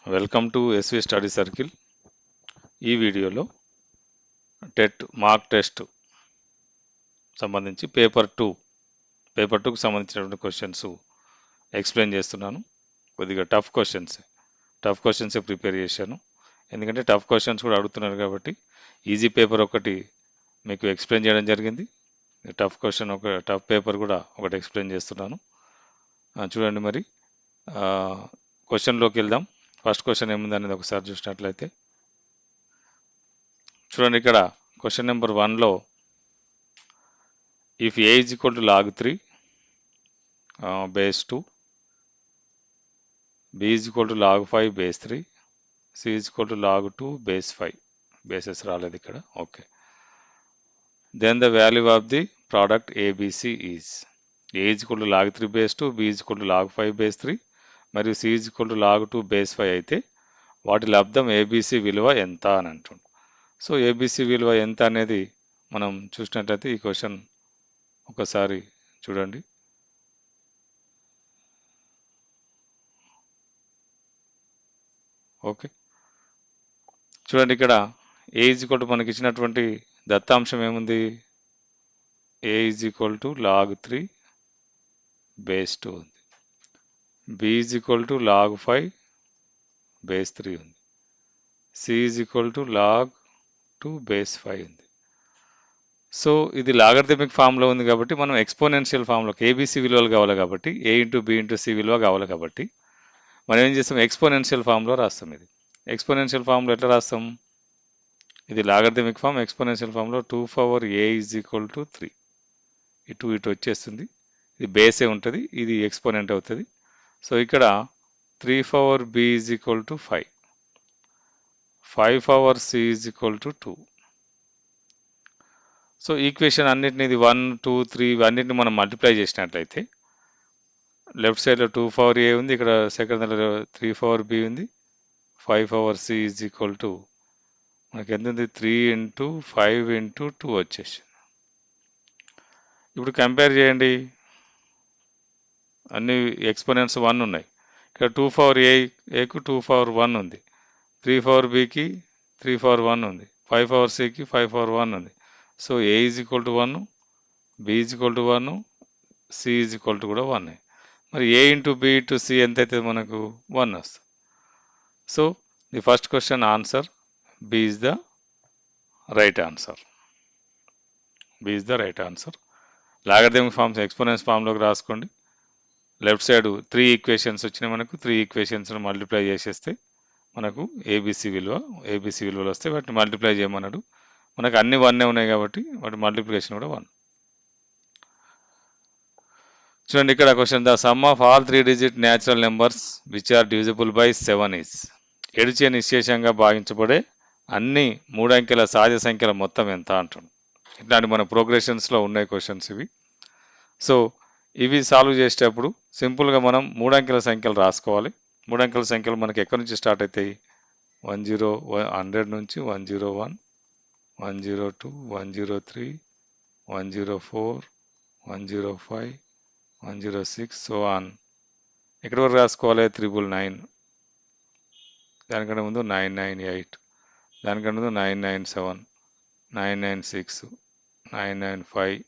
Welcome to SV study circle. ఈ వీడియోలో mark test సంబంధించి పేపర్ టూకి సంబంధించినటువంటి క్వశ్చన్స్ ఎక్స్ప్లెయిన్ చేస్తున్నాను. కొద్దిగా టఫ్ క్వశ్చన్స్ ప్రిపేర్ చేశాను. ఎందుకంటే టఫ్ క్వశ్చన్స్ కూడా అడుగుతున్నారు కాబట్టి ఈజీ పేపర్ ఒకటి మీకు ఎక్స్ప్లెయిన్ చేయడం జరిగింది. టఫ్ పేపర్ కూడా ఒకటి ఎక్స్ప్లెయిన్ చేస్తున్నాను. చూడండి మరి క్వశ్చన్లోకి వెళ్దాం. ఫస్ట్ క్వశ్చన్ ఏముంది అనేది ఒకసారి చూసినట్లయితే చూడండి, ఇక్కడ క్వశ్చన్ నెంబర్ 1లో if a is equal to log 3 base 2, b is equal to log 5 base 3, c is equal to log 2 base 5. Bases రాలేదు ఇక్కడ. Okay, then the value of the product abc is a is equal to log 3 base 2, b is equal to log 5 base 3 మరియు c is equal to log 2 base 5 అయితే వాటి లబ్ధం abc విలువ ఎంత అని అంటుంది. So abc విలువ ఎంత అనేది మనం చూసినట్లయితే ఈ క్వశ్చన్ ఒకసారి చూడండి. ఓకే, చూడండి ఇక్కడ ఏ ఈజ్ ఈక్వల్ టు మనకి ఇచ్చినటువంటి దత్తాంశం ఏముంది? A is equal to log 3 base 2 ఉంది, B is equal to log 5 base 3 ఉంది, C is equal to log 2 base 5 ఉంది. సో ఇది లాగరిథమిక్ ఫామ్లో ఉంది కాబట్టి మనం ఎక్స్పోనెన్షియల్ ఫామ్లోకి ఏబిసి విలువలు కావాలి కాబట్టి ఏ ఇంటూ బి ఇంటూ సి విలువ కావాలి కాబట్టి మనం ఏం చేస్తాం? ఎక్స్పోనెన్షియల్ ఫామ్లో రాస్తాం. ఇది ఎక్స్పోనెన్షియల్ ఫామ్లో ఎట్లా రాస్తాం? ఇది లాగరిథమిక్ ఫామ్. ఎక్స్పోనెన్షియల్ ఫామ్లో 2 power A is equal to 3, ఇటు వచ్చేస్తుంది. ఇది బేసే ఉంటుంది, ఇది ఎక్స్పోనెంట్ అవుతుంది. సో ఇక్కడ 3 power B is equal to 5, 5 power C is equal to 2. So equation అన్నిటిని ఇది 1, 2, 3 అన్నిటిని మనం మల్టిప్లై చేసినట్లయితే లెఫ్ట్ సైడ్లో 2 పవర్ ఏ ఉంది, ఇక్కడ సెకండ్ దాంట్లో 3 పవర్ బి ఉంది, 5 power C is equal to మనకి ఎంత ఉంది? 3 ఇంటూ 5 ఇంటూ 2 వచ్చేసి. ఇప్పుడు కంపేర్ చేయండి, అన్ని ఎక్స్పోనెంట్స్ 1 ఉన్నాయి. ఇక్కడ 2 పవర్ ఏకు 2 పవర్ 1 ఉంది, 3 పవర్ బికి 3 పవర్ 1 ఉంది, 5 పవర్ సికి 5 పవర్ 1 ఉంది. So A is equal to 1, B is equal to 1, C is equal to కూడా 1. మరి A into B into C ఎంత అవుతుంది? మనకు 1 వస్తుంది. So the first question answer B is the right answer. B is the right answer. Logarithmic forms exponents ఫామ్లోకి రాసుకోండి. Left side 3 equations వచ్చినాయి మనకు. 3 ఈక్వేషన్స్ను మల్టిప్లై చేసేస్తే మనకు ఏబిసి విలువలు వస్తే వాటిని మల్టిప్లై చేయమన్నాడు. మనకు అన్ని 1 ఉన్నాయి కాబట్టి వాటి మల్టిప్లికేషన్ కూడా 1. చూడండి ఇక్కడ question, the sum of all 3 digit natural numbers which are divisible by 7 is. ఏడుచే నిశ్శేషంగా భాగించబడే అన్ని 3 అంకెల సహజ సంఖ్యల మొత్తం ఎంత అంటాడు. ఇట్లాంటి మన ప్రోగ్రెషన్స్లో ఉన్నాయి క్వశ్చన్స్ ఇవి. సో ఇవి సాల్వ్ చేసేటప్పుడు సింపుల్గా మనం 3 అంకెల సంఖ్యలు రాసుకోవాలి. 3 అంకెల సంఖ్యలు మనకి ఎక్కడి నుంచి స్టార్ట్ అవుతాయి? 100 నుంచి 101, 102, 103, 104, 105, 106 సో ఆన్. ఎక్కడి వరకు రాసుకోవాలి? 999, దానికంటే ముందు 998, దానికంటే ముందు 997, 996, 995,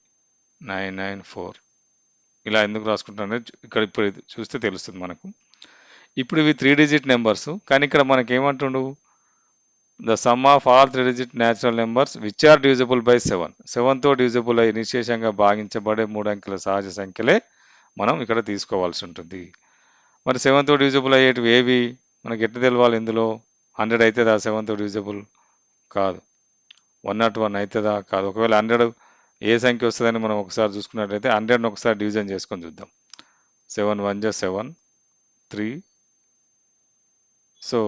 994. ఇలా ఎందుకు రాసుకుంటానే ఇక్కడ ఇప్పుడు చూస్తే తెలుస్తుంది మనకు. ఇప్పుడు ఇవి 3 డిజిట్ నెంబర్స్, కానీ ఇక్కడ మనకి ఏమంటుండు? The sum of all 3 digit natural numbers which are divisible by 7. 7తో డివిజిబుల్ అయ్యి నిశ్శేషంగా భాగించబడే 3 అంకెల సహజ సంఖ్యలే మనం ఇక్కడ తీసుకోవాల్సి ఉంటుంది. మరి 7తో డివిజిబుల్ అయ్యేటివి ఏవి? మనకి ఎట్లా తెలవాలి? ఇందులో 100 అవుతుందా 7తో డివిజిబుల్? కాదు. 101 అవుతుందా? కాదు. ఒకవేళ 100 ఏ సంఖ్య వస్తుందని మనం ఒకసారి చూసుకున్నట్లయితే 100ని ఒకసారి డివిజన్ చేసుకొని చూద్దాం. 7 1 జా 7, 3, సో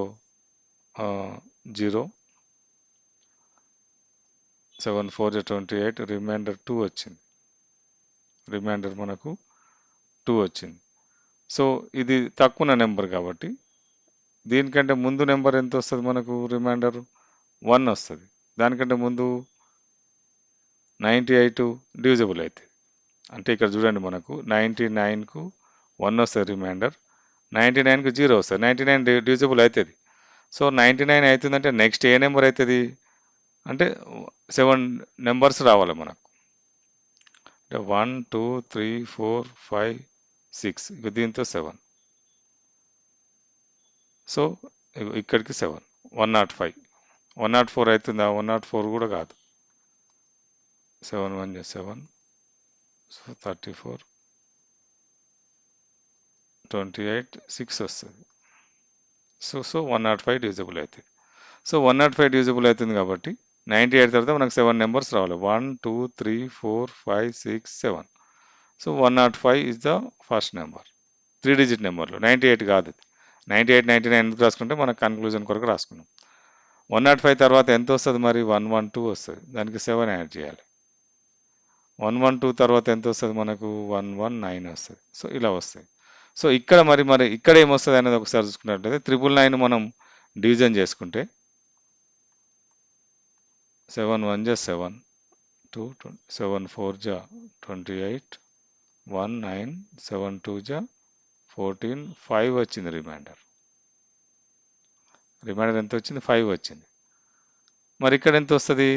0, 7 4 జా 28, రిమైండర్ 2 వచ్చింది. రిమైండర్ మనకు 2 వచ్చింది. సో ఇది తక్కువ నెంబర్ కాబట్టి దీనికంటే ముందు నెంబర్ ఎంత వస్తుంది మనకు? రిమైండర్ 1 వస్తుంది. దానికంటే ముందు 98 డివిజిబుల్ అవుతుంది. అంటే ఇక్కడ చూడండి, మనకు 99కు 1 వస్తుంది రిమైండర్, 99కి 0 వస్తుంది. 99 డివిజిబుల్ అవుతుంది. సో 99 అవుతుందంటే నెక్స్ట్ ఏ నెంబర్ అవుతుంది అంటే 7 నెంబర్స్ రావాలి మనకు. అంటే 1 2 3 4 5 6 ఇక దీంతో 7. సో ఇక్కడికి 7 105 104 అవుతుందా? 104 కూడా కాదు. 7 1 7 సో 34 28 6 వస్తుంది. సో 105 డివిజిబుల్ అవుతుంది. సో 105 డివిజిబుల్ అవుతుంది కాబట్టి 98 తర్వాత మనకు 7 నెంబర్స్ రావాలి. 1 2 3 4 5 6 7. So 105 is the first number. 3 digit నెంబర్లు 98 కాదు. 98 99 ఎందుకు రాసుకుంటే మన కన్క్లూజన్ కొరకు రాసుకున్నాం. 105 తర్వాత ఎంత వస్తుంది మరి? 112 వస్తుంది. దానికి 7 యాడ్ చేయాలి. 112 తర్వాత ఎంత వస్తుంది మనకు? 119 వస్తుంది. సో ఇలా వస్తుంది. సో ఇక్కడ మరి ఇక్కడ ఏమొస్తుంది అనేది ఒకసారి చూసుకున్నట్లయితే 999 మనం డివిజన్ చేసుకుంటే 7 1 జా 7 2 7 4 జా 28 1 9 7 2 జా 14 5 వచ్చింది రిమైండర్. రిమైండర్ ఎంత వచ్చింది? 5 వచ్చింది. మరి ఇక్కడ ఎంత వస్తుంది?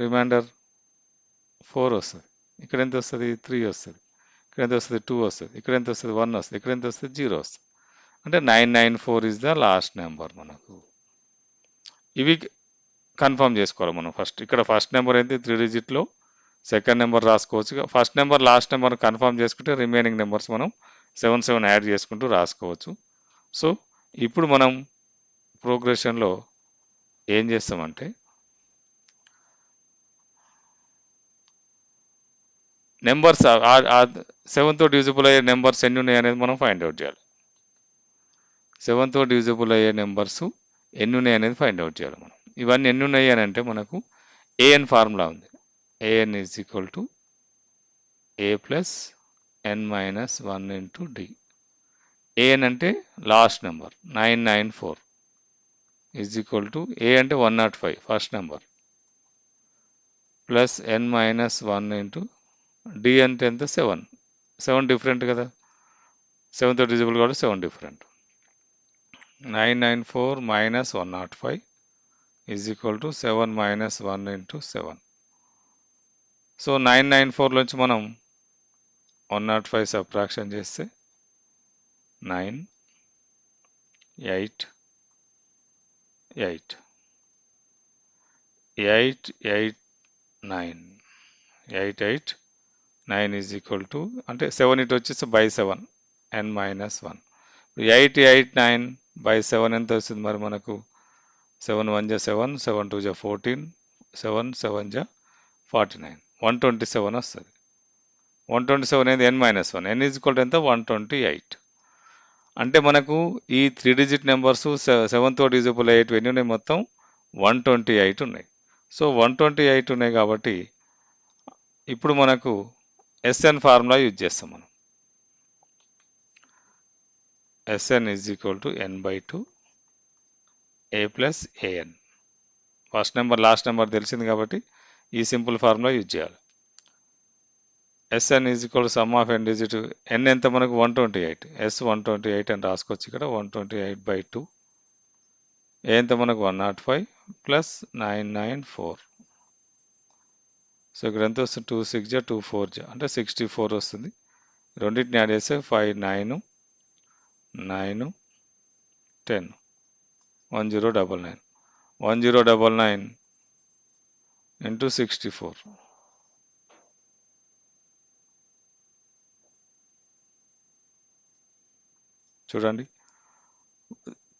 రిమైండర్ 4 వస్తుంది. ఇక్కడ ఎంత వస్తుంది? 3 వస్తుంది. ఇక్కడ ఎంత వస్తుంది? 2 వస్తుంది. ఇక్కడ ఎంత వస్తుంది? 1 వస్తుంది. ఇక్కడ ఎంత వస్తుంది? 0 వస్తుంది. అంటే 994 ఇస్ ద లాస్ట్ నెంబర్ మనకు. ఇవి కన్ఫర్మ్ చేసుకోవాలి మనం ఫస్ట్. ఇక్కడ ఫస్ట్ నెంబర్ ఏంటి? 3 డిజిట్లో. సెకండ్ నెంబర్ రాసుకోవచ్చు. First number last number confirm చేసుకుంటే రిమైనింగ్ నెంబర్స్ మనం 7 7 యాడ్ చేసుకుంటూ రాసుకోవచ్చు. సో ఇప్పుడు మనం ప్రోగ్రెషన్లో ఏం చేస్తామంటే నెంబర్స్ 7తో డివిజిబుల్ అయ్యే నెంబర్స్ ఎన్ని ఉన్నాయి అనేది మనం ఫైండ్ అవుట్ చేయాలి. 7తో డివిజిబుల్ అయ్యే నెంబర్స్ ఎన్ని ఉన్నాయి అనేది ఫైండ్ అవుట్ చేయాలి మనం. ఇవన్నీ ఎన్ని ఉన్నాయి అని అంటే మనకు ఏఎన్ ఫార్ములా ఉంది. A N is equal to A plus N minus 1 into D. A N అంటే last number 994 is equal to A అంటే 105 first number plus N minus 1 into D అంటే ఎంత? 7. 7 డిఫరెంట్ కదా, 7తో డివిజిబుల్ కాబట్టి 7 different. 994 minus 105 is equal to 7 minus 1 into 7. So 994 మనం 105 subtraction చేస్తే 9 8 8 8 8 9 8 8 9 is equal to అంటే 7 ఇటు వచ్చేసి బై 7 n మైనస్ 1. 8 8 9 బై 7 ఎంత వస్తుంది మరి మనకు? 7 1 జా 7 7 2 జా 14 7 7 జా 49 127 వస్తుంది. 127 అనేది n minus 1. n is equal to ఎంత? 128. అంటే మనకు ఈ 3 డిజిట్ నెంబర్స్ 7తో డివిజిబుల్ అయ్యేటివి ఎన్ని ఉన్నాయి? మొత్తం 128 ఉన్నాయి. సో 128 ఉన్నాయి కాబట్టి ఇప్పుడు మనకు ఎస్ఎన్ ఫార్ములా యూజ్ చేస్తాం మనం. S N is equal to N by 2 A plus A N. First number last number తెలిసింది కాబట్టి ఈ సింపుల్ ఫార్ములా యూజ్ చేయాలి. S N is equal to sum of N digit. ఎన్ ఎంత మనకు? 128. ఎస్ 128 అని రాసుకోవచ్చు ఇక్కడ. 128 బై 2 ఏ ఎంత మనకు? 105 ప్లస్ 994. సో ఇక్కడ ఎంత వస్తుంది? 2 6 జా 2 4 జా అంటే 64 వస్తుంది. రెండింటిని యాడ్ చేస్తే 5 9 9 10 1099 1099 ఇంటూ 64. చూడండి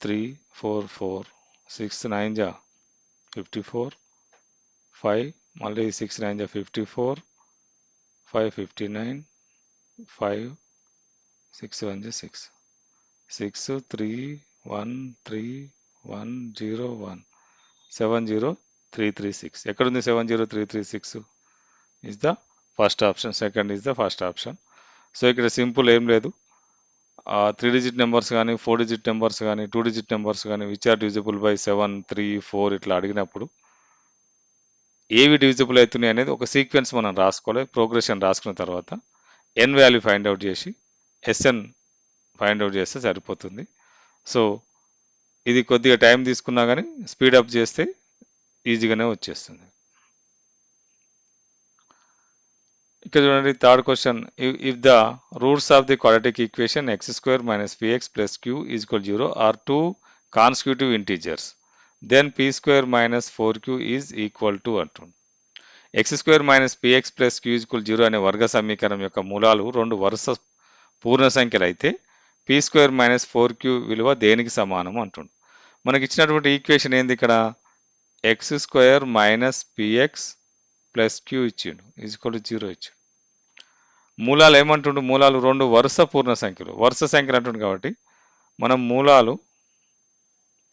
3 4 4 6 9 జా 54 5 మళ్ళీ 6 9 జా 54 5 59 5 6 1 జా 6 6 3 1 3 1 0 1 70336. ఎక్కడుంది 70336? Is the first option. Second is the first option. So ఇక్కడ సింపుల్ ఏం లేదు. 3 డిజిట్ నెంబర్స్ కానీ 4 డిజిట్ నెంబర్స్ కానీ 2 డిజిట్ నెంబర్స్ కానీ విచ్ ఆర్ డివిజిబుల్ బై 7 3 4 ఇట్లా అడిగినప్పుడు ఏవి డివిజిబుల్ అవుతున్నాయి అనేది ఒక సీక్వెన్స్ మనం రాసుకోవాలి. ప్రోగ్రెషన్ రాసుకున్న తర్వాత ఎన్ వాల్యూ ఫైండ్ అవుట్ చేసి ఎస్ఎన్ ఫైండ్ అవుట్ చేస్తే సరిపోతుంది. సో ఇది కొద్దిగా టైం తీసుకున్నా కానీ స్పీడప్ చేస్తే ఈజీగానే వచ్చేస్తుంది. ఇక్కడ చూడండి third question, if the roots of the quadratic equation X square minus px plus Q is equal 0 are two constitutive integers then P square minus 4q is equal to అంటుంది. X square minus px plus Q is equal 0 అనే వర్గ సమీకరణం యొక్క మూలాలు రెండు వరుస పూర్ణ సంఖ్యలు అయితే పీ స్క్వేర్ మైనస్ 4q విలువ దేనికి సమానం అంటుంది. మనకి ఇచ్చినటువంటి ఈక్వేషన్ ఏంది ఇక్కడ, X square minus px plus Q ఇచ్చిండు ఈజ్ ఈక్వల్ టు 0 ఇచ్చిండు. మూలాలు ఏమంటుండు, మూలాలు రెండు వరుస పూర్ణ సంఖ్యలు, వరుస సంఖ్యలు అంటుండు కాబట్టి మనం మూలాలు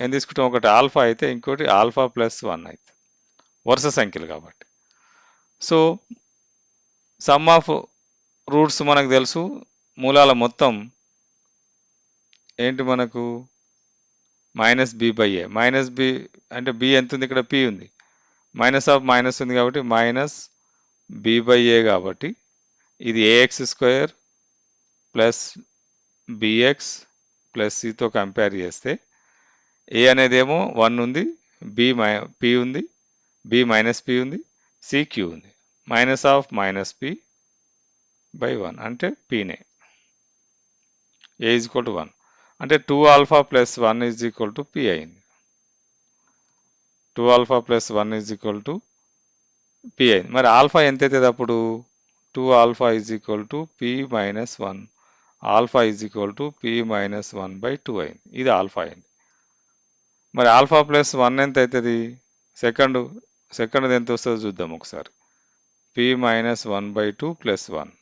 ఏం తీసుకుంటాం, ఒకటి ఆల్ఫా అయితే ఇంకోటి ఆల్ఫా ప్లస్ 1 అయితే వరుస సంఖ్యలు కాబట్టి. సో సమ్ ఆఫ్ రూట్స్ మనకు తెలుసు, మూలాల మొత్తం ఏంటి మనకు minus B by A. Minus B అంటే బి ఎంత ఉంది, ఇక్కడ పి ఉంది, మైనస్ ఆఫ్ మైనస్ ఉంది కాబట్టి మైనస్ బి బై ఏ, కాబట్టి ఇది A X square plus B X plus సితో కంపేర్ చేస్తే ఏ అనేది ఏమో 1 ఉంది, పి ఉంది, బి మైనస్ పి ఉంది, సి క్యూ ఉంది. Minus of minus P by 1 అంటే పీనే. ఏ ఈజ్ ఈక్వల్ టు 1 అంటే 2 alpha plus 1 is equal to P అయింది. 2 alpha plus 1 is equal to P అయింది. మరి ఆల్ఫా ఎంత అవుతుంది అప్పుడు, 2 alpha is equal to P minus 1, alpha is equal to P minus 1 by 2 అయింది. ఇది ఆల్ఫా అయింది. మరి ఆల్ఫా ప్లస్ 1 ఎంత అవుతుంది, సెకండ్ ఎంత వస్తుందో చూద్దాం ఒకసారి. P minus 1 by 2 plus 1.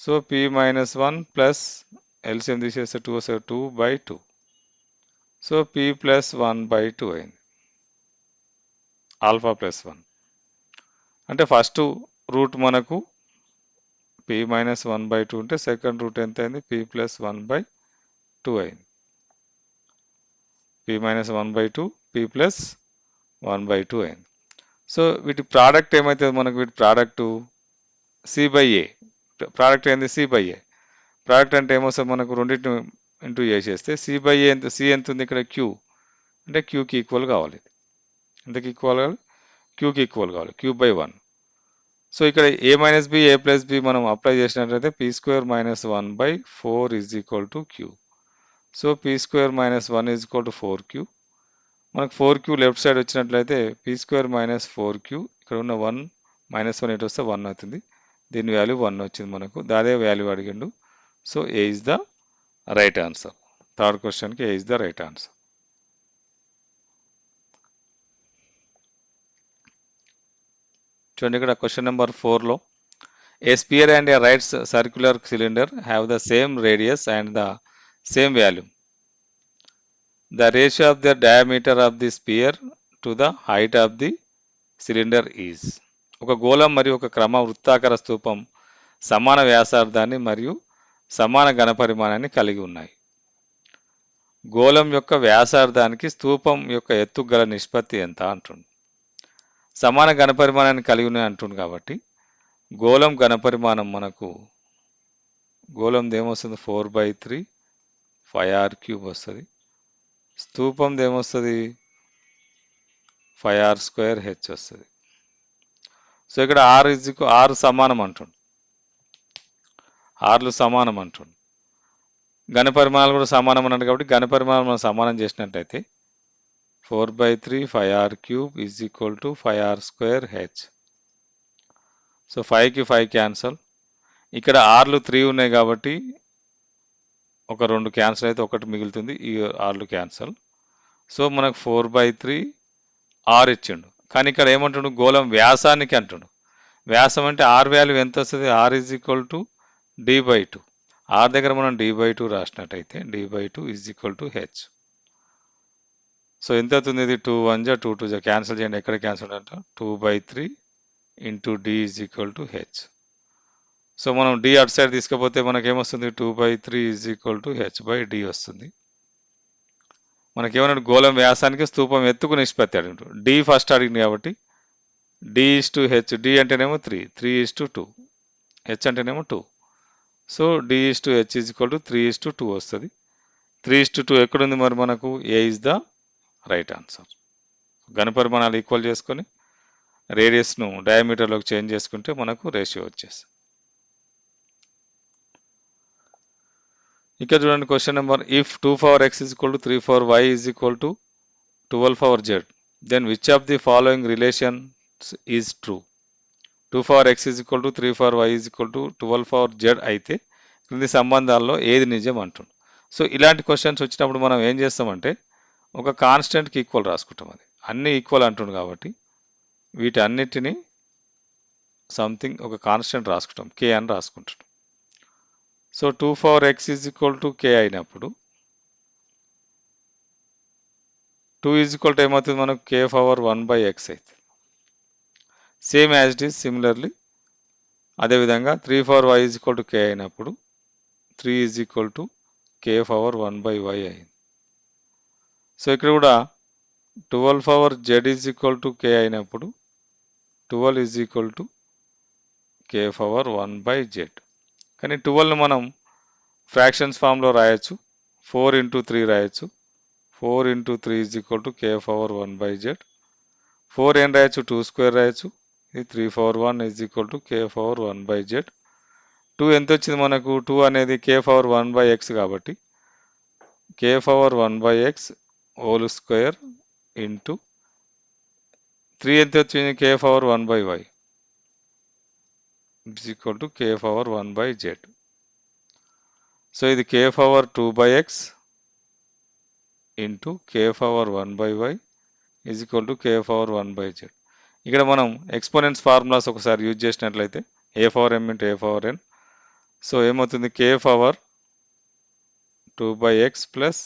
So P minus 1 plus LCM తీసేస్తే 2 వస్తుంది, 2 by 2. So P plus 1 by 2 అయింది, ఆల్ఫా ప్లస్ 1. అంటే ఫస్ట్ రూట్ మనకు పి మైనస్ 1 బై 2 ఉంటే సెకండ్ రూట్ ఎంత అయింది, పి ప్లస్ 1 బై 2 అయింది. P minus 1 by 2, P plus 1 by 2 అయింది. సో వీటి ప్రోడక్ట్ ఏమవుతుంది మనకు, వీటి product C by A. Product ఏంది, సి బై ఏ. ప్రోడక్ట్ అంటే ఏమొస్తుంది మనకు, రెండింటిని ఇంటూ చేసేస్తే సి బై ఏ ఎంత, సి ఎంత ఉంది ఇక్కడ, క్యూ అంటే క్యూకి ఈక్వల్ కావాలి. ఎంతకి ఈక్వల్ కావాలి, క్యూకి ఈక్వల్ కావాలి, క్యూ బై 1. సో ఇక్కడ A minus B A plus B మనం అప్లై చేసినట్లయితే P square minus 1 by 4 is equal to Q. So P square minus 1 is equal to 4q. మనకు 4q లెఫ్ట్ సైడ్ వచ్చినట్లయితే P square minus 4q, ఇక్కడ ఉన్న 1 minus 1 ఇటు వస్తే 1 అవుతుంది. దీని వాల్యూ 1 వచ్చింది మనకు, దాదే వాల్యూ అడిగిండు. So A is the right answer. Third క్వశ్చన్కి A is the right answer. చూడండి ఇక్కడ క్వశ్చన్ నెంబర్ 4లో, a sphere and a right circular cylinder have the same radius and the same volume. The ratio of the diameter of the sphere to the height of the cylinder is. ఒక గోళం మరియు ఒక క్రమ వృత్తాకార స్తూపం సమాన వ్యాసార్థాన్ని మరియు సమాన ఘనపరిమాణాన్ని కలిగి ఉన్నాయి. గోళం యొక్క వ్యాసార్థానికి స్తూపం యొక్క ఎత్తు గల నిష్పత్తి ఎంత అంటుంది. సమాన ఘనపరిమాణాన్ని కలిగి ఉన్నాయి అంటుంది కాబట్టి గోళం ఘనపరిమాణం మనకు, గోళంది ఏమొస్తుంది 4/3 5r³ వస్తుంది. స్తూపంది ఏమొస్తుంది 5r² వస్తుంది. సో ఇక్కడ ఆరు సమానం అంటుండు, ఆర్లు సమానం అంటుండు, ఘనపరిమాణాలు కూడా సమానం అన్నాడు కాబట్టి ఘనపరిమాణం మనం సమానం చేసినట్టయితే 4/3 5r³ is equal to 5r²h. So 5కి 5 క్యాన్సల్. ఇక్కడ ఆర్లు 3 ఉన్నాయి కాబట్టి ఒక 2 క్యాన్సల్ అయితే ఒకటి మిగులుతుంది, ఈ ఆర్లు క్యాన్సల్. సో మనకు 4/3 ఆర్ ఇచ్చిండు. కానీ ఇక్కడ ఏమంటుండు, గోళం వ్యాసానికి అంటుండు. వ్యాసం అంటే ఆర్ వాల్యూ ఎంత వస్తుంది, R is equal to d/2. R దగ్గర మనం d/2 రాసినట్టయితే d/2 is equal to H. So ఎంత అవుతుంది, ఇది 2 1 జా 2 2 జా క్యాన్సిల్ చేయండి, ఎక్కడ క్యాన్సిల్ అంట 2/3 into d is equal to H. So మనం d అటు సైడ్ తీసుకపోతే మనకేమొస్తుంది 2/3 ఈజ్ ఈక్వల్ టు h/d వస్తుంది. మనకేమన్నాడు, గోళం వ్యాసానికి స్తూపం ఎత్తుకు నిష్పత్తి అడిగిండు. d ఫస్ట్ అడిగింది కాబట్టి d/h. d అంటేనేమో 3 3/2, h అంటేనేమో 2. So D/H is equal to 3:2 వస్తుంది. 3:2 ఎక్కడుంది మరి మనకు? A is the right answer. ఘనపరిమాణాలు ఈక్వల్ చేసుకొని రేడియస్ను డయామీటర్లోకి చేంజ్ చేసుకుంటే మనకు రేషియో వచ్చేస్తుంది. ఇక్కడ చూడండి question number, if 2 power x is equal to 3 power y is equal to 12 power z, then which of the following relations is true? 2 power x is equal to 3 power y is equal to 12 power z అయితే క్రింది సంబంధాల్లో ఏది నిజం అంటుంది. So ఇలాంటి questions వచ్చినప్పుడు మనం ఏం చేస్తామంటే ఒక కాన్స్టెంట్కి ఈక్వల్ రాసుకుంటాం. అది అన్ని ఈక్వల్ అంటుంది కాబట్టి వీటన్నిటిని సంథింగ్ ఒక కాన్స్టెంట్ రాసుకుంటాం, k అని రాసుకుంటాం. So 2 power x is equal to k అయినప్పుడు 2 ఈజ్ ఈక్వల్ టు ఏమవుతుంది మనకు? k పవర్ 1/x అవుతుంది. Same as it is similarly అదేవిధంగా 3 power y is equal to k అయినప్పుడు 3 is equal to k power 1/y అయింది. So ఇక్కడ కూడా 12 power z is equal to k అయినప్పుడు 12 is equal to k power 1/z. కానీ 12ను మనం fractions ఫామ్లో రాయొచ్చు. 4 ఇంటూ 3 రాయొచ్చు. 4 into 3 is equal to k power 1/z. 4 ఏం రాయొచ్చు? 2 స్క్వేర్ రాయొచ్చు. ఇది 3 power 1 is equal to k power 1/z. 2 ఎంత వచ్చింది మనకు? 2 అనేది k పవర్ 1/x కాబట్టి k power 1/x whole square into 3 ఎంత వచ్చింది? k power 1/y is equal to k power 1/z. So ఇది k power 2/x into k power 1/y is equal to k power 1/z. ఇక్కడ మనం exponents formulas ఒకసారి use చేసినట్లయితే a power m into a power n. So ఏమవుతుంది? k power 2/x plus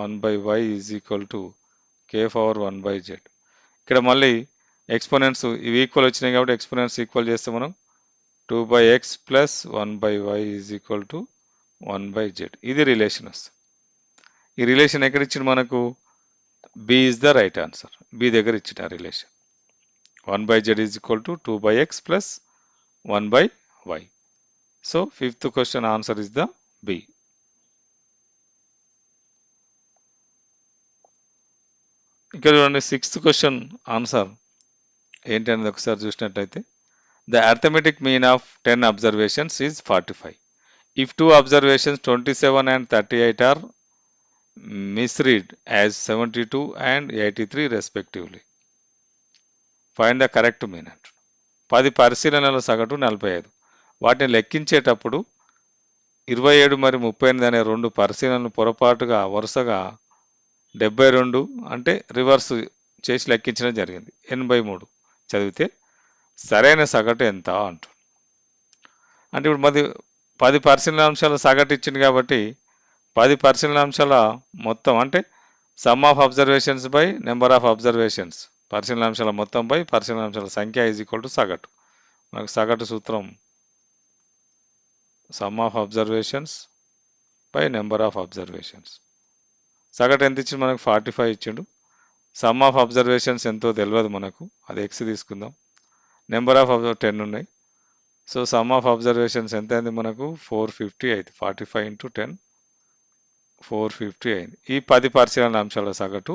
1/y is equal to k power 1/z. ఇక్కడ మళ్ళీ exponents ఇవి equal వచ్చినాయి కాబట్టి ఎక్స్పోనెంట్స్ ఈక్వల్ చేస్తే మనం 2/x plus 1/y is equal to 1/z. ఇది రిలేషన్ వస్తుంది. ఈ రిలేషన్ ఎక్కడ ఇచ్చింది మనకు? B is the right answer. B దగ్గర ఇచ్చిన relation 1/z is equal to 2/x plus 1/y. So fifth question answer is the B. ఇక్కడ చూడండి సిక్స్త్ క్వశ్చన్ ఆన్సర్ ఏంటి అనేది ఒకసారి చూసినట్లయితే, the arithmetic mean of 10 observations is 45. If 2 observations 27 and 38 are misread as 72 and 83 respectively. Find the correct mean. 10 పరిశీలనల సగటు 45. వాటిని లెక్కించేటప్పుడు 27 మరియు 38 అనే రెండు పరిశీలనలు పొరపాటుగా వరుసగా 72 అంటే రివర్స్ చేసి లెక్కించడం జరిగింది. 83 చదివితే సరైన సగటు ఎంత అంటుంది. అంటే ఇప్పుడు 10 పరిశీలనాంశాల సగటు ఇచ్చింది కాబట్టి 10 పరిశీలనాంశాల మొత్తం అంటే sum of observations by number of observations, పరిశీలనాంశాల మొత్తం బై పరిశీలనాంశాల సంఖ్య ఈజ్ ఈక్వల్ టు సగటు. మనకు సగటు సూత్రం some of observations by number of observations. సగటు ఎంత ఇచ్చిండు మనకు? 45 ఇచ్చిండు. సమ్ ఆఫ్ అబ్జర్వేషన్స్ ఎంతో తెలియదు మనకు, అది ఎక్స్ తీసుకుందాం. నెంబర్ ఆఫ్ 10 ఉన్నాయి. సో సమ్ ఆఫ్ అబ్జర్వేషన్స్ ఎంత అయింది మనకు? 450 అయింది. 45 ఇంటూ 10 450 అయింది. ఈ 10 పరిశీలన అంశాల సగటు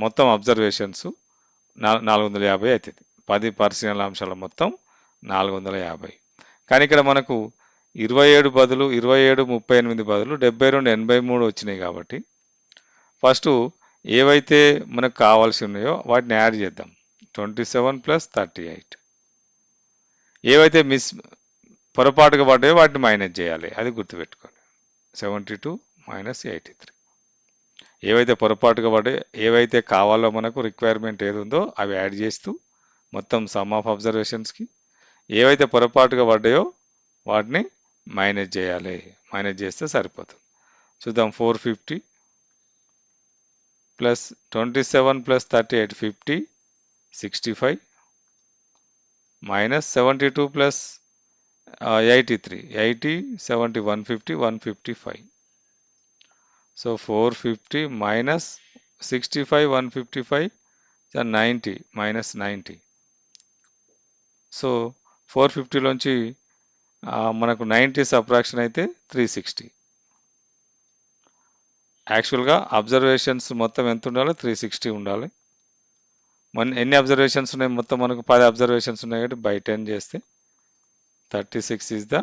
మొత్తం అబ్జర్వేషన్స్ 450 అవుతుంది. 10 పరిశీలన అంశాల మొత్తం 450. కానీ ఇక్కడ మనకు 27 బదులు 27 38 బదులు 72 83 వచ్చినాయి కాబట్టి ఫస్ట్ ఏవైతే మనకు కావాల్సి ఉన్నాయో వాటిని యాడ్ చేద్దాం. 27 ప్లస్ 38. ఏవైతే పొరపాటుగా పడ్డాయో వాటిని మైనస్ చేయాలి, అది గుర్తుపెట్టుకోండి. 72 మైనస్ 83. ఏవైతే పొరపాటుగా పడ్డాయో, ఏవైతే కావాలో మనకు రిక్వైర్మెంట్ ఏది ఉందో అవి యాడ్ చేస్తూ మొత్తం సమ్ ఆఫ్ అబ్జర్వేషన్స్కి ఏవైతే పొరపాటుగా పడ్డాయో వాటిని మైనస్ చేయాలి. మైనస్ చేస్తే సరిపోతుంది. చూద్దాం. 450 plus 27 plus 38 50 65 minus 72 plus 83 80 70 150 155. So 450 minus 65 155 90 minus 90. So 450లోంచి మనకు 90 సబ్ట్రాక్షన్ అయితే 360. యాక్చువల్గా అబ్జర్వేషన్స్ మొత్తం ఎంత ఉండాలి? 360 ఉండాలి. ఎన్ని అబ్జర్వేషన్స్ ఉన్నాయి? మొత్తం మనకు 10 అబ్జర్వేషన్స్ ఉన్నాయి కాబట్టి బై 10 చేస్తే 36 ఈజ్ ద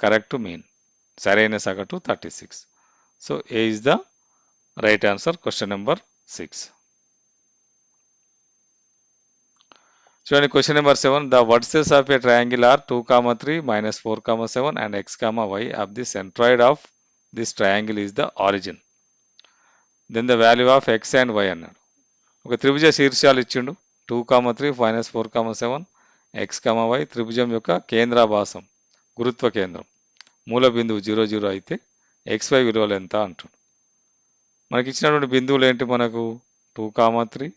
కరెక్ట్ మీన్. సరైన సగటు 36. So A is the right answer question number 6. చూడండి question number 7. The vertices of a triangle are 2, 3, -4, 7 and x, y of the centroid of this triangle is the origin. Then the value of x and y అన్నాడు. ఒక త్రిభుజ శీర్షాలు ఇచ్చిండు 2, 3, -4, 7 x, y. త్రిభుజం యొక్క కేంద్రాభాసం గురుత్వ కేంద్రం మూల బిందువు 0, 0 అయితే xy విలువలు ఎంత అంటాడు. మనకి ఇచ్చినటువంటి బిందువులు ఏంటి? మనకు 2, 3,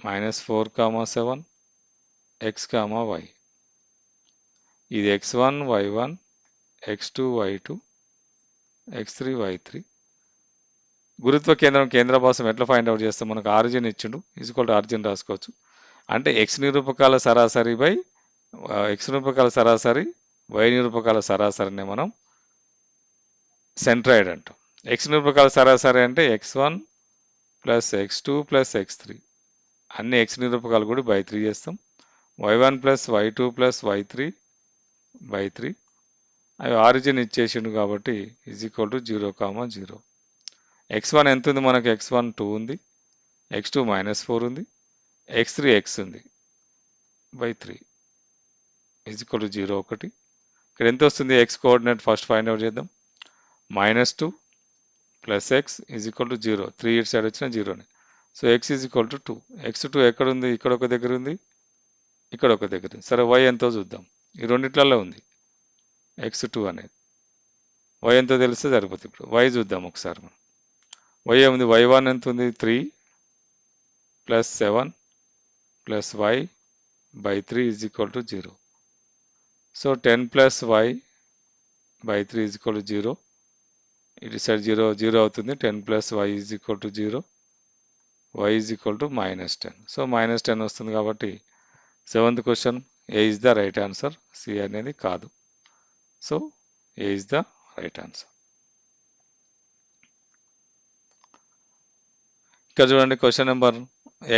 -4, 7 x, y. ఇది x1, y1, x2, y2, x3, y3. గురుత్వ కేంద్రం కేంద్రభాసం ఎట్లా ఫైండ్ అవుట్ చేస్తాం? మనకు ఆరిజిన్ ఇచ్చిండు, ఈజ్ఈక్వల్ టు ఆరిజిన్ రాసుకోవచ్చు. అంటే x నిరూపకాల సరాసరి బై x నిరూపకాల సరాసరి y నిరూపకాల సరాసరిని మనం సెంట్రాయిడ్ అంటాం. x నిరూపకాల సరాసరి అంటే x1 plus x2 plus x3 అన్ని x నిరూపకాలు కూడా బై 3 చేస్తాం. y1 plus y2 plus y3 by 3. అవి ఆరిజిన్ ఇచ్చేసిండు కాబట్టి ఈజ్ఈక్వల్ టు 0, 0. x1 ఎంత ఉంది? మనకు x1 2 ఉంది, x2 -4 ఉంది, x3 x ఉంది బై 3 ఈజ్ఈక్వల్ టు 0, 1. ఇక్కడ ఎంత వస్తుంది? x coordinate first find out చేద్దాం. -2 ప్లస్ x ఈజ్ఈక్వల్ టు 0. 3 ఇటు సైడ్ వచ్చిన 0నే. So x is equal to 2. x2 ఎక్కడ ఉంది? ఇక్కడ ఒక దగ్గర ఉంది, ఇక్కడ ఒక దగ్గర ఉంది. సరే y ఎంతో చూద్దాం. ఈ రెండిట్లలో ఉంది x2 అనేది. y ఎంతో తెలిస్తే సరిపోతుంది. ఇప్పుడు y చూద్దాం ఒకసారి. మనం y ఏముంది? y1 ఎంత ఉంది? 3 plus 7 plus y by 3 is equal to 0. So 10 plus y by 3 is equal to 0. ఇటు సైడ్ 0, 0 అవుతుంది. 10 plus y is equal to 0. y is equal to -10. So -10 వస్తుంది కాబట్టి 7th question A is the right answer. C అనేది కాదు. So A is the right answer. ఇక్కడ చూడండి question number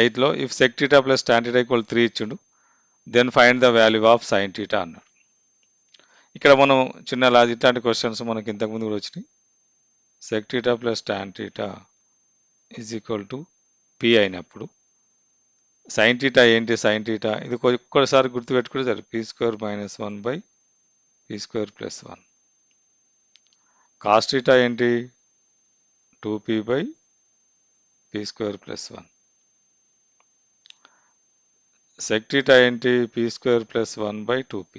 8లో if sec θ plus tan θ equal 3 ఇచ్చిండు, then find the value of sin θ అన్నాడు. ఇక్కడ మనం చిన్న ఇట్లాంటి క్వశ్చన్స్ మనకి ఇంతకుముందు కూడా వచ్చినాయి. sec θ plus tan θ is equal to p అయినప్పుడు sin θ ఏంటి? sin θ ఇది ఒక్కసారి గుర్తుపెట్టుకుంటే సరే, p² - 1 by p² plus 1. cos θ ఏంటి? 2p by p² plus 1. sec θ ఏంటి? p² plus 1 by 2p.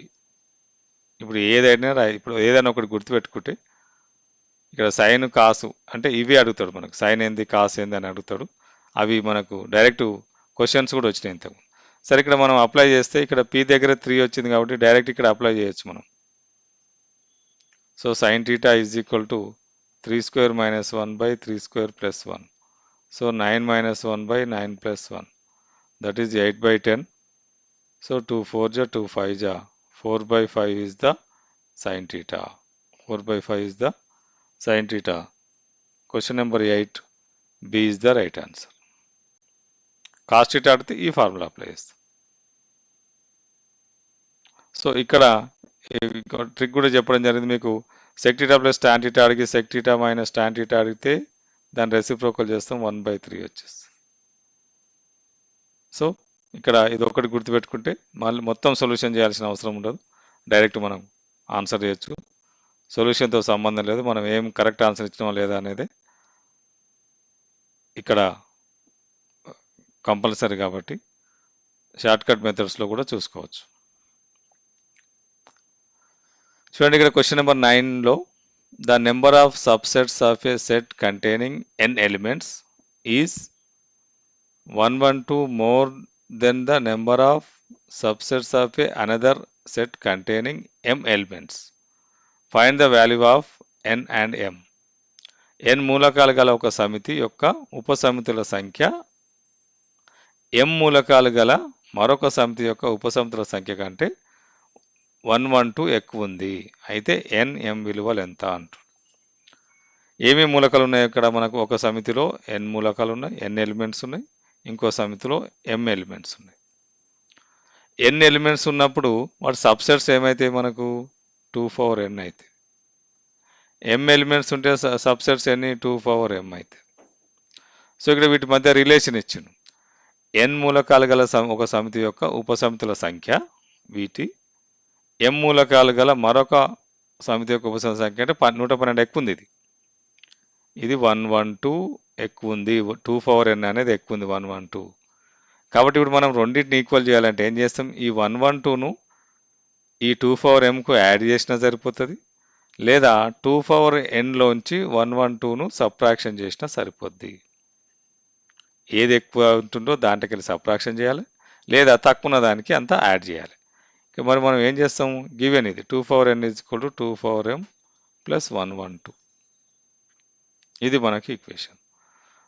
ఇప్పుడు ఏదైనా ఒకటి గుర్తుపెట్టుకుంటే ఇక్కడ సైన్ కాసు అంటే ఇవి అడుగుతాడు మనకు. సైన్ ఏంది, కాస్ ఏంది అని అడుగుతాడు. అవి మనకు డైరెక్ట్ క్వశ్చన్స్ కూడా వచ్చినాయి ఇంతకు. సరే ఇక్కడ మనం అప్లై చేస్తే ఇక్కడ p దగ్గర 3 వచ్చింది కాబట్టి డైరెక్ట్ ఇక్కడ అప్లై చేయొచ్చు మనం. So sin θ is equal to 3² - 1 by 3² plus 1. So 9 - 1 by 9 plus 1, that is 8 by 10. So 2 4 జా 2 5 జా 4 by 5 is the sin θ. 4 by 5 is the sin θ. Question number 8 B is the right answer. Cos θ అడిగితే ఈ formula apply చేస్తాం. So ఇక్కడ trick కూడా చెప్పడం జరిగింది మీకు. sec θ ప్లస్ tan θ అడిగి sec θ మైనస్ tan θ అడిగితే దాన్ని రెసిప్రోకల్ చేస్తాం, 1/3 వచ్చేస్తుంది. సో ఇక్కడ ఇది ఒకటి గుర్తుపెట్టుకుంటే మళ్ళీ మొత్తం సొల్యూషన్ చేయాల్సిన అవసరం ఉండదు. డైరెక్ట్ మనం ఆన్సర్ చేయొచ్చు. సొల్యూషన్తో సంబంధం లేదు. మనం ఏం కరెక్ట్ ఆన్సర్ ఇచ్చినామా లేదా అనేది ఇక్కడ కంపల్సరీ కాబట్టి షార్ట్ కట్ మెథడ్స్లో కూడా చూసుకోవచ్చు. చూడండి ఇక్కడ క్వశ్చన్ నెంబర్ 9లో the number of subsets of a set containing n elements is 112 more than the number of subsets of a another set containing m elements. Find the value of n and m. n మూలకాలు గల ఒక సమితి యొక్క ఉపసమితుల సంఖ్య m మూలకాలు గల మరొక సమితి యొక్క ఉపసమితుల సంఖ్య కంటే 112 ఎక్కువ ఉంది. అయితే n m విలువలు ఎంత అంటారు. ఏమేమి మూలకాలు ఉన్నాయి ఇక్కడ మనకు? ఒక సమితిలో n మూలకాలు ఉన్నాయి, n ఎలిమెంట్స్ ఉన్నాయి. ఇంకో సమితిలో m ఎలిమెంట్స్ ఉన్నాయి. n ఎలిమెంట్స్ ఉన్నప్పుడు వాటి సబ్సెట్స్ ఏమైతే మనకు 2 పవర్ n అయితే, m ఎలిమెంట్స్ ఉంటే సబ్సెట్స్ ఎన్ని? 2 పవర్ m అయితే. సో ఇక్కడ వీటి మధ్య రిలేషన్ ఇచ్చిండు. n మూలకాలు గల ఒక సమితి యొక్క ఉపసమితుల సంఖ్య వీటి, m మూలకాలు గల మరొక సమితి యొక్క ఉపసమితి సంఖ్య అంటే 112 ఎక్కువ ఉంది. ఇది 112 ఎక్కువ ఉంది. 2 పవర్ n అనేది ఎక్కువ ఉంది 112. కాబట్టి ఇప్పుడు మనం రెండింటిని ఈక్వల్ చేయాలంటే ఏం చేస్తాం? ఈ 112ను ఈ 2 పవర్ mకు యాడ్ చేసినా సరిపోతుంది, లేదా 2 పవర్ nలోంచి 112ను సబ్ట్రాక్షన్ చేసినా సరిపోద్ది. ఏది ఎక్కువ ఉంటుందో దాంట్లోకి వెళ్ళి సబ్ట్రాక్షన్ చేయాలి, లేదా తక్కువ ఉన్న దానికి అంతా యాడ్ చేయాలి. మరి మనం ఏం చేస్తాము? గివెన్ ఇది 2 power n is equal to 2 power m plus 112. ఇది మనకి ఈక్వేషన్.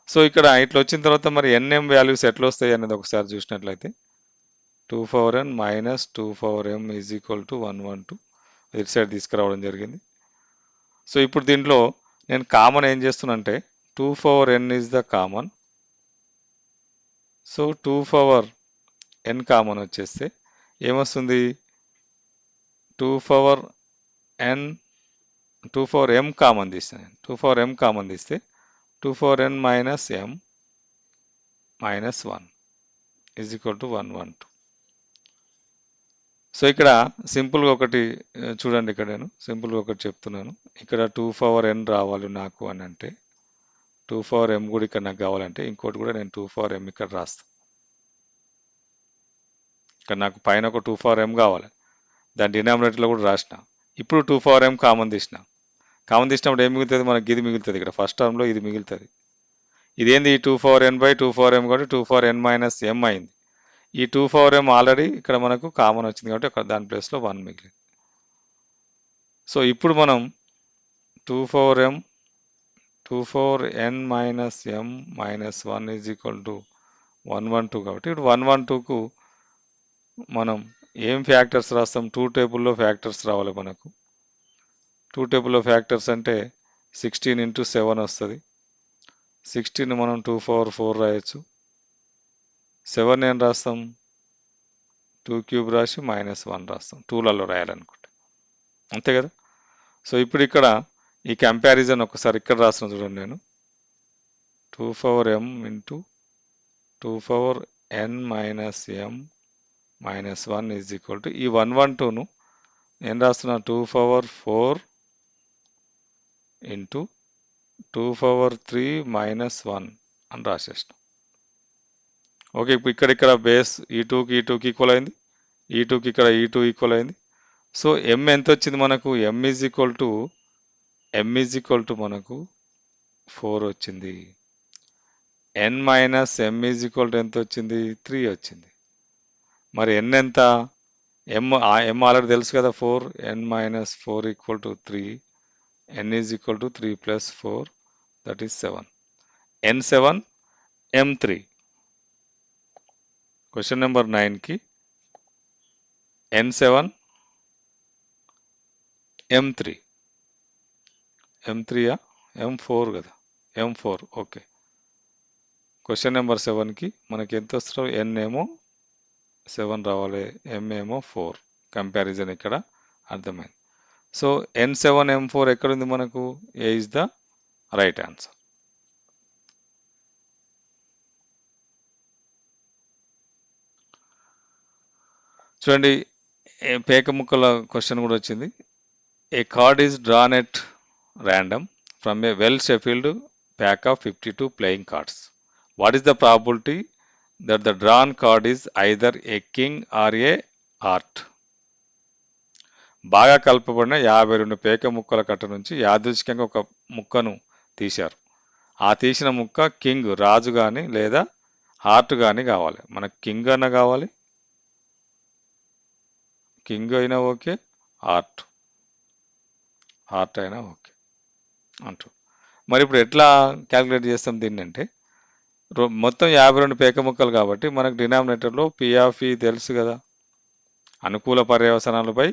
సో ఇక్కడ ఇట్లా వచ్చిన తర్వాత మరి nm వాల్యూస్ ఎట్లా వస్తాయి అనేది ఒకసారి చూసినట్లయితే 2 power n minus 2 power m is equal to 112 ఇటు సైడ్ తీసుకురావడం జరిగింది. సో ఇప్పుడు దీంట్లో నేను కామన్ ఏం చేస్తున్నంటే 2 power n is the common. So 2 power n common వచ్చేస్తే ఏమొస్తుంది? 2 పవర్ m కామన్ తీస్తాను. 2 పవర్ m కామన్ తీస్తే 2 power n minus m minus 1 is equal to 112. So ఇక్కడ సింపుల్గా ఒకటి చూడండి, ఇక్కడ నేను సింపుల్గా ఒకటి చెప్తున్నాను. ఇక్కడ 2 పవర్ n రావాలి నాకు అని అంటే 2 పవర్ m కూడా ఇక్కడ నాకు కావాలంటే ఇంకోటి కూడా నేను 2 పవర్ m ఇక్కడ రాస్తాను. ఇక్కడ నాకు పైన ఒక 2 పవర్ m కావాలి, దాని డినామినేటర్లో కూడా రాసిన. ఇప్పుడు 2 పవర్ m కామన్ తీసినప్పుడు ఏం మిగులుతుంది? మనకి ఇది మిగులుతుంది. ఇక్కడ ఫస్ట్ టర్మ్లో ఇది మిగులుతుంది. ఇదేంది? ఈ 2 power n by 2 power m కాబట్టి 2 పవర్ n మైనస్ m అయింది. ఈ 2 పవర్ m ఆల్రెడీ ఇక్కడ మనకు కామన్ వచ్చింది కాబట్టి అక్కడ దాని ప్లేస్లో 1 మిగిలింది. సో ఇప్పుడు మనం 2 power n minus m minus 1 is equal to 112 కాబట్టి ఇప్పుడు 112కు మనం ఏం ఫ్యాక్టర్స్ రాస్తాం? 2 టేబుల్లో ఫ్యాక్టర్స్ రావాలి మనకు. 2 టేబుల్లో ఫ్యాక్టర్స్ అంటే 16 ఇంటూ 7 వస్తుంది. 16 మనం 2 పవర్ 4 రాయొచ్చు. 7 ఏం రాస్తాం? 2 క్యూబ్ రాసి మైనస్ 1 రాస్తాం. 2లలో రాయాలనుకుంటే అంతే కదా. సో ఇప్పుడు ఇక్కడ ఈ కంపారిజన్ ఒకసారి ఇక్కడ రాసిన చూడండి. నేను 2 power m into 2 power n minus m minus 1 is equal to ఈ 112ను నేను రాస్తున్నా 2 పవర్ 4 ఇంటూ 2 పవర్ 3 మైనస్ 1 అని రాసేసిన. ఓకే, ఇప్పుడు ఇక్కడ బేస్ ఈ 2కి ఈక్వల్ అయింది, ఈ 2కి ఇక్కడ ఈ 2 ఈక్వల్ అయింది. సో m ఎంత వచ్చింది మనకు? m ఈజ్ ఈక్వల్ టు మనకు 4 వచ్చింది. n minus m is equal to ఎంత వచ్చింది? 3 వచ్చింది. మరి n ఎంత? m ఆల్రెడీ తెలుసు కదా 4. n minus 4 equal to 3. n is equal to 3 plus 4 that is 7. n7 m3. Question number 9కి n7 m3 m3 m4 కదా, m4. ఓకే, క్వశ్చన్ నెంబర్ 7కి మనకి ఎంత వస్తుందో n ఏమో 7 రావాలి, m ఏమో 4. కంపారిజన్ ఇక్కడ అర్థమైంది. సో n7 m4 ఎక్కడుంది మనకు? A is the right answer. చూడండి, పేక ముక్కల క్వశ్చన్ కూడా వచ్చింది. A card is drawn at random from a well shuffled pack of 52 playing cards. What is the probability that the drawn card is either a king or a heart? బాగా కలపబడిన 52 పేక ముక్కల కట్ట నుంచి యాదృచ్ఛికంగా ఒక ముక్కను తీశారు. ఆ తీసిన ముక్క కింగ్ రాజు కానీ లేదా హార్ట్ కానీ కావాలి. మనకు కింగ్ అన్న కావాలి, కింగ్ అయినా ఓకే, హార్ట్ అయినా ఓకే అంటూ. మరి ఇప్పుడు ఎట్లా క్యాలిక్యులేట్ చేస్తాం దీన్ని అంటే మొత్తం 52 పేక ముక్కలు కాబట్టి మనకు డినామినేటర్లో P ఆఫ్ E తెలుసు కదా, అనుకూల పర్యవసనాలపై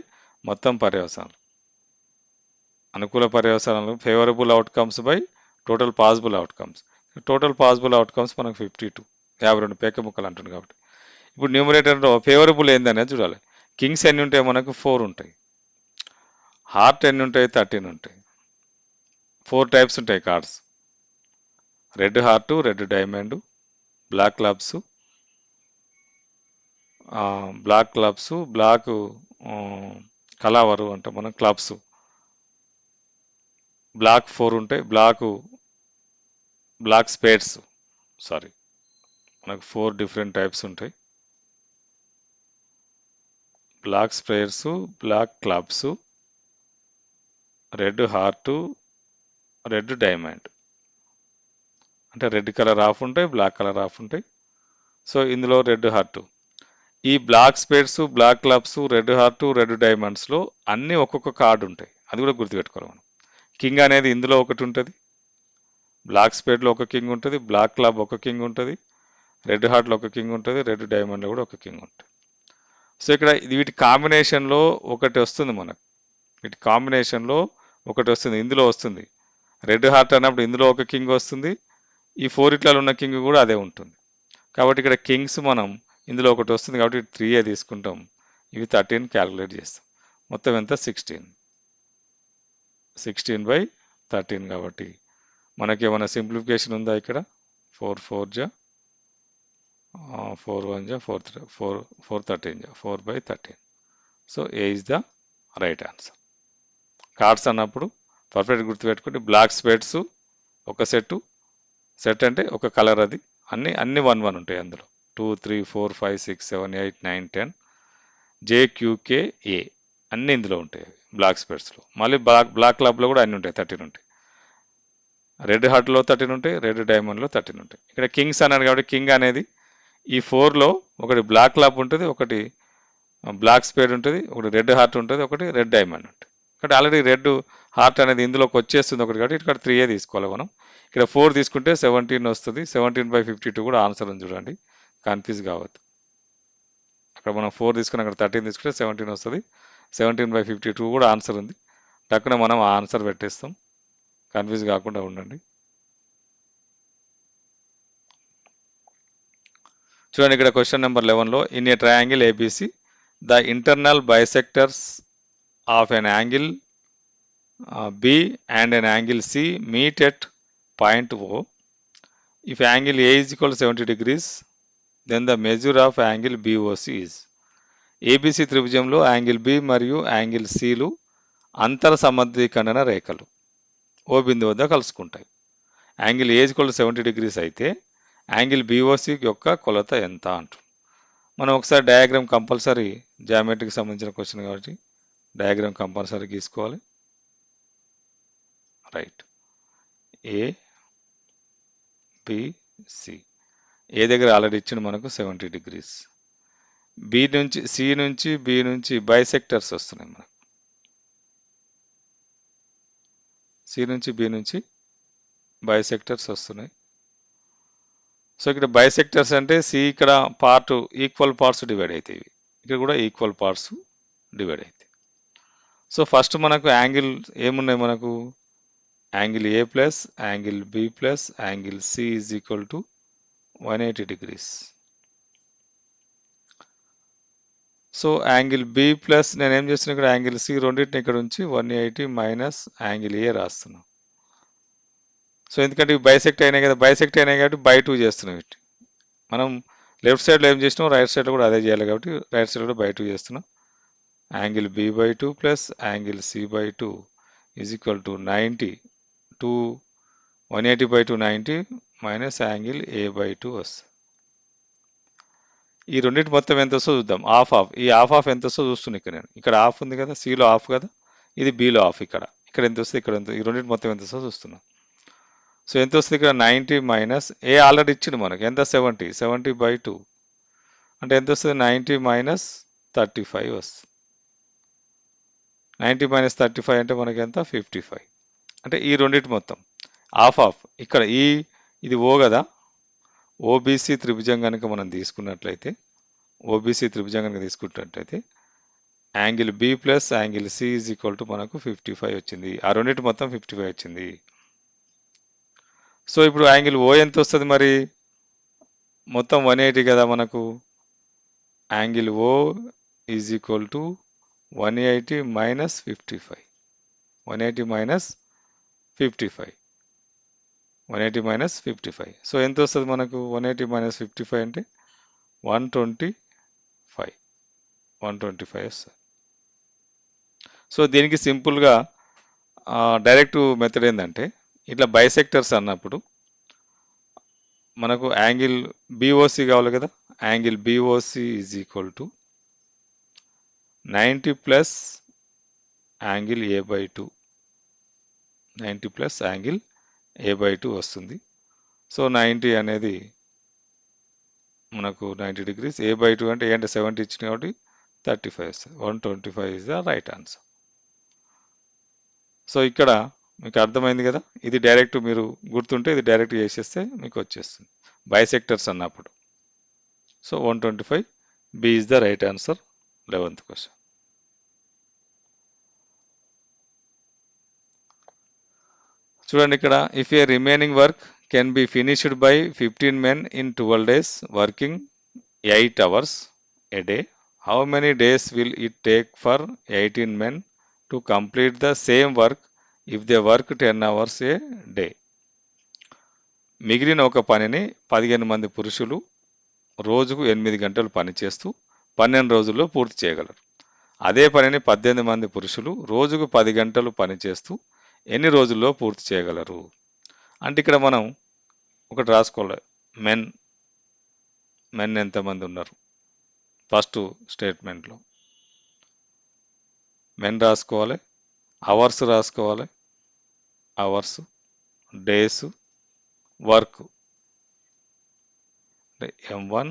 మొత్తం పర్యవసానాలు, అనుకూల పర్యవసానాలు favourable outcomes by total possible outcomes. Total possible outcomes మనకు 52, 52 పేక ముక్కలు అంటుంది కాబట్టి. ఇప్పుడు న్యూమరేటర్లో ఫేవరబుల్ ఏందనేది చూడాలి. కింగ్స్ ఎన్ని ఉంటాయి మనకు? 4 ఉంటాయి. హార్ట్ ఎన్ని ఉంటాయి? 13 ఉంటాయి. 4 టైప్స్ ఉంటాయి cards: red heart, red diamond, black clubs, black కలావరు అంటే మనం క్లబ్స్. బ్లాక్ 4 ఉంటాయి. బ్లాక్ స్పేడ్స్, సారీ, మనకు 4 డిఫరెంట్ టైప్స్ ఉంటాయి: black spades, black clubs, red heart, red diamond. అంటే రెడ్ కలర్ ఆఫ్ ఉంటాయి, బ్లాక్ కలర్ ఆఫ్ ఉంటాయి. సో ఇందులో రెడ్ హార్ట్, ఈ black spades, black clubs, red heart, red డైమండ్స్లో అన్నీ ఒక్కొక్క కార్డు ఉంటాయి. అది కూడా గుర్తుపెట్టుకోవాలి మనం. కింగ్ అనేది ఇందులో ఒకటి ఉంటుంది, బ్లాక్ స్పేడ్లో ఒక కింగ్ ఉంటుంది, బ్లాక్ క్లబ్ ఒక కింగ్ ఉంటుంది, రెడ్ హార్ట్లో ఒక కింగ్ ఉంటుంది, రెడ్ డైమండ్లో కూడా ఒక కింగ్ ఉంటుంది. సో ఇక్కడ వీటి కాంబినేషన్లో ఒకటి వస్తుంది మనకు, వీటి కాంబినేషన్లో ఒకటి వస్తుంది, ఇందులో వస్తుంది. రెడ్ హార్ట్ అన్నప్పుడు ఇందులో ఒక కింగ్ వస్తుంది, ఈ 4 ఇట్లలో ఉన్న కింగ్ కూడా అదే ఉంటుంది. కాబట్టి ఇక్కడ కింగ్స్ మనం ఇందులో ఒకటి వస్తుంది కాబట్టి 3 తీసుకుంటాం. ఇవి 13 క్యాలిక్యులేట్ చేస్తాం. మొత్తం ఎంత? 16. 16/13 కాబట్టి మనకి ఏమైనా సింప్లిఫికేషన్ ఉందా ఇక్కడ? 4 4 జా 4 1 జా 4 13 జా 4/13. So A is the right answer. Cards అన్నప్పుడు పర్ఫెక్ట్ గుర్తుపెట్టుకుంటే బ్లాక్ స్పేడ్స్ ఒక సెట్ అంటే ఒక కలర్, అది అన్ని 1 1 ఉంటాయి అందులో. 2 3 4 5 6 7 8 9 10 JQKA అన్ని ఇందులో ఉంటాయి బ్లాక్ స్పేడ్స్లో. మళ్ళీ బ్లాక్ క్లబ్లో కూడా అన్ని ఉంటాయి, 13 ఉంటాయి. రెడ్ హార్ట్లో 13 ఉంటాయి, రెడ్ డైమండ్లో 13 ఉంటాయి. ఇక్కడ కింగ్స్ అన్నారు కాబట్టి కింగ్ అనేది ఈ 4లో ఒకటి బ్లాక్ క్లబ్ ఉంటుంది, ఒకటి బ్లాక్ స్పేడ్ ఉంటుంది, ఒకటి రెడ్ హార్ట్ ఉంటుంది, ఒకటి రెడ్ డైమండ్ ఉంటుంది. ఇక్కడ ఆల్రెడీ రెడ్ హార్ట్ అనేది ఇందులోకి వచ్చేస్తుంది ఒకటి కాబట్టి ఇక్కడ 3 తీసుకోవాలి మనం. ఇక్కడ 4 తీసుకుంటే 17 వస్తుంది. 17/52 కూడా ఆన్సర్ ఉంది చూడండి, కన్ఫ్యూజ్ కావద్దు. అక్కడ మనం 4 తీసుకుని అక్కడ 13 తీసుకుంటే 17 వస్తుంది. 17/52 కూడా ఆన్సర్ ఉంది. టక్కున మనం ఆ ఆన్సర్ పెట్టేస్తాం, కన్ఫ్యూజ్ కాకుండా ఉండండి. చూడండి ఇక్కడ క్వశ్చన్ నెంబర్ 11లో, in a triangle ABC the internal bisectors of an angle B and an angle C meet at point O. If angle A is equal to 70 degrees, then the measure of angle BOC is. ABC త్రిభుజంలో angle B మరియు angle Cలు అంతర సమద్విఖండన రేఖలు ఓ బిందువు వద్ద కలుసుకుంటాయి. Angle A is equal to 70 degrees అయితే యాంగిల్ BOC యొక్క కొలత ఎంత అంటారు. మనం ఒకసారి డయాగ్రామ్ కంపల్సరీ, జామెట్రీకి సంబంధించిన క్వశ్చన్ కాబట్టి డయాగ్రామ్ కంపల్సరీ గీసుకోవాలి. Right, A B C. A దగ్గర ఆల్రెడీ ఇచ్చింది మనకు 70 degrees. బి నుంచి సి నుంచి బి నుంచి బైసెక్టర్స్ వస్తున్నాయి మనకు. సి నుంచి బి నుంచి బైసెక్టర్స్ వస్తున్నాయి. సో ఇక్కడ బైసెక్టర్స్ అంటే సి ఇక్కడ పార్ట్ ఈక్వల్ పార్ట్స్ డివైడ్ అవుతాయి, ఇక్కడ కూడా ఈక్వల్ పార్ట్స్ డివైడ్ అవుతాయి. సో ఫస్ట్ మనకు యాంగిల్ ఏమున్నాయి మనకు? Angle A plus angle B plus angle C is equal to 180 degrees. So angle B plus నేను ఏం చేస్తున్నా ఇక్కడ యాంగిల్ సి రెండింటిని ఇక్కడ ఉంచి 180 మైనస్ యాంగిల్ ఏ రాస్తున్నాం. సో ఎందుకంటే ఇవి బైసెక్ట్ అయినాయి కదా, బైసెక్ట్ అయినాయి కాబట్టి బై 2 చేస్తున్నాం. ఇటు మనం లెఫ్ట్ సైడ్లో ఏం చేసినాం, రైట్ సైడ్లో కూడా అదే చేయాలి కాబట్టి రైట్ సైడ్ కూడా బై 2 చేస్తున్నాం. Angle B/2 plus angle C/2 is equal to 90 to 180/2 90 minus angle A/2 వస్తుంది. ఈ రెండింటి మొత్తం ఎంత వస్తుందో చూద్దాం. హాఫ్ ఈ హాఫ్ ఎంత వస్తుందో చూస్తున్నాను. ఇక్కడ నేను ఇక్కడ హాఫ్ ఉంది కదా, సిలో హాఫ్ కదా, ఇది బిలో హాఫ్. ఇక్కడ ఎంత వస్తుంది, ఇక్కడ ఎంత, ఈ రెండింటి మొత్తం ఎంత వస్తుందో చూస్తున్నాం. సో ఎంత వస్తుంది ఇక్కడ 90 మైనస్ ఏ ఆల్రెడీ ఇచ్చింది మనకి ఎంత, 70/2 అంటే ఎంత వస్తుంది, 90 మైనస్ 35 వస్తుంది. 90 మైనస్ 35 అంటే మనకి ఎంత, 55. అంటే ఈ రెండింటి మొత్తం హాఫ్ ఇక్కడ ఇది ఓ కదా, ఓబీసీ త్రిభుజం కనుక మనం తీసుకున్నట్లయితే angle B plus angle C is equal to మనకు 55 వచ్చింది. ఆ రెండింటి మొత్తం 55 వచ్చింది. సో ఇప్పుడు యాంగిల్ ఓ ఎంత వస్తుంది మరి? మొత్తం 180 కదా మనకు. Angle O is equal to 180 minus 55. 180 minus 55. 180 minus 55. So ఎంత వస్తుంది మనకు? 180 మైనస్ 55 అంటే 125. 125 వస్తుంది. సో దీనికి సింపుల్గా డైరెక్ట్ మెథడ్ ఏంటంటే, ఇట్లా బైసెక్టర్స్ అన్నప్పుడు మనకు యాంగిల్ బిఓసి కావాలి కదా. Angle BOC is equal to 90 plus angle A by 2. 90 plus angle A by 2 వస్తుంది. సో 90 అనేది మనకు 90 degrees. ఏ బై 2 అంటే ఏ అంటే 70 ఇచ్చింది కాబట్టి 35 వస్తుంది. 125 is the right answer. So ఇక్కడ మీకు అర్థమైంది కదా. ఇది డైరెక్ట్ మీరు గుర్తుంటే ఇది డైరెక్ట్ చేసేస్తే మీకు వచ్చేస్తుంది బైసెక్టర్స్ అన్నప్పుడు. So 125 B is the right answer. 11th question. చూడండి ఇక్కడ, if a remaining work can be finished by 15 men in 12 days working 8 hours a day, how many days will it take for 18 men to complete the same work if they work 10 hours a day? మిగిలిన ఒక పనిని 15 మంది పురుషులు రోజుకు 8 గంటలు పనిచేస్తూ 12 రోజుల్లో పూర్తి చేయగలరు. అదే పనిని 18 మంది పురుషులు రోజుకు 10 గంటలు పనిచేస్తూ ఎన్ని రోజుల్లో పూర్తి చేయగలరు? అంటే ఇక్కడ మనం ఒకటి రాసుకోవాలి. మెన్ ఎంతమంది ఉన్నారు ఫస్ట్ స్టేట్మెంట్లో. మెన్ రాసుకోవాలి, అవర్స్ రాసుకోవాలి, hours, days, work. M1,